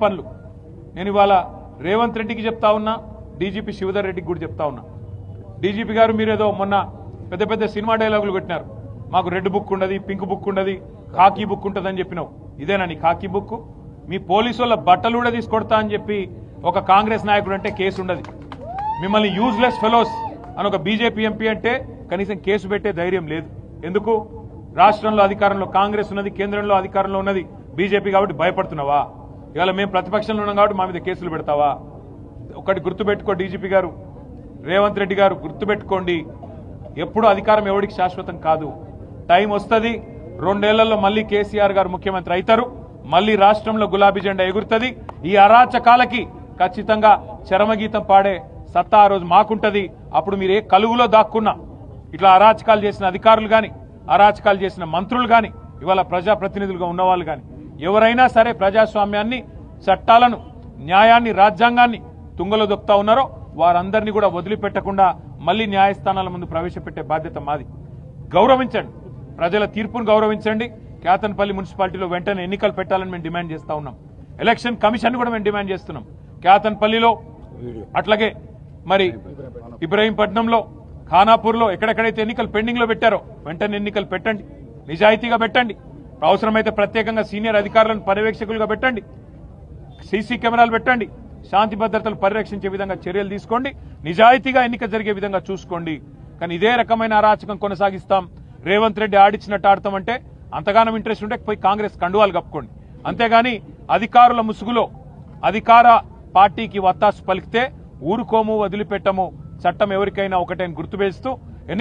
పనులు నేను ఇవాళ రేవంత్ రెడ్డికి చెప్తా ఉన్నా, డీజీపీ శివధర్ రెడ్డికి కూడా చెప్తా ఉన్నా. డీజీపీ గారు మీరేదో మొన్న పెద్ద పెద్ద సినిమా డైలాగులు కొట్టినారు. మాకు రెడ్ బుక్ ఉండదు, పింక్ బుక్ ఉండదు, కాకీ బుక్ ఉంటుందని చెప్పినావు. ఇదేనా నీ కాకీ బుక్? మీ పోలీసు వాళ్ళ బట్టలు కూడా తీసుకొడతా అని చెప్పి ఒక కాంగ్రెస్ నాయకుడు అంటే కేసు ఉండదు. మిమ్మల్ని యూజ్లెస్ ఫెలోస్ అని ఒక బీజేపీ ఎంపీ అంటే కనీసం కేసు పెట్టే ధైర్యం లేదు. ఎందుకు? రాష్ట్రంలో అధికారంలో కాంగ్రెస్ ఉన్నది, కేంద్రంలో అధికారంలో ఉన్నది బీజేపీ కాబట్టి భయపడుతున్నావా? ఇవాళ మేము ప్రతిపక్షంలో ఉన్నాం కాబట్టి మా మీద కేసులు పెడతావా? ఒకటి గుర్తుపెట్టుకో డీజీపీ గారు, రేవంత్ రెడ్డి గారు గుర్తుపెట్టుకోండి, ఎప్పుడు అధికారం ఎవరికి శాశ్వతం కాదు. టైం వస్తుంది, 2 ఏళ్లలో మళ్ళీ కేసీఆర్ గారు ముఖ్యమంత్రి అవుతారు, మళ్ళీ రాష్ట్రంలో గులాబీ జెండా ఎగురుతుంది. ఈ అరాచకాలకి ఖచ్చితంగా చరమగీతం పాడే సత్తా ఆ రోజు మాకుంటది. అప్పుడు మీరు ఏ కలుగులో దాక్కున్నా ఇట్లా అరాచకాలు చేసిన అధికారులు కానీ, అరాచకాలు చేసిన మంత్రులు కానీ, ఇవాళ ప్రజాప్రతినిధులుగా ఉన్నవాళ్ళు కానీ ఎవరైనా సరే ప్రజాస్వామ్యాన్ని, చట్టాలను, న్యాయాన్ని, రాజ్యాంగాన్ని తుంగలో దొక్కుతా ఉన్నారో వారందరినీ కూడా వదిలిపెట్టకుండా మళ్ళీ న్యాయస్థానాల ముందు ప్రవేశపెట్టే బాధ్యత మాది. గౌరవించండి, ప్రజల తీర్పును గౌరవించండి. కేతన్పల్లి మున్సిపాలిటీలో వెంటనే ఎన్నికలు పెట్టాలని మేము డిమాండ్ చేస్తా ఉన్నాం. ఎలక్షన్ కమిషన్ కూడా మేము డిమాండ్ చేస్తున్నాం. కేతన్పల్లిలో, అట్లాగే మరి ఇబ్రహీంపట్నంలో, ఖానాపూర్లో ఎక్కడెక్కడైతే ఎన్నికలు పెండింగ్ లో పెట్టారో వెంటనే ఎన్నికలు పెట్టండి, నిజాయితీగా పెట్టండి. అవసరమైతే ప్రత్యేకంగా సీనియర్ అధికారులను పర్యవేక్షకులుగా పెట్టండి, సీసీ కెమెరాలు పెట్టండి, శాంతి భద్రతలు పరిరక్షించే విధంగా చర్యలు తీసుకోండి, నిజాయితీగా ఎన్నిక జరిగే విధంగా చూసుకోండి. కానీ ఇదే రకమైన అరాచకం కొనసాగిస్తాం, రేవంత్ రెడ్డి ఆడిచ్చినట్టు ఆడతామంటే అంతగానం ఇంట్రెస్ట్ ఉంటే పోయి కాంగ్రెస్ కండువాలు కప్పుకోండి. అంతేగాని అధికారుల ముసుగులో అధికార పార్టీకి వత్తాసు పలికితే ఊరుకోము, వదిలిపెట్టము. చట్టం ఎవరికైనా ఒకటేని గుర్తువేస్తూ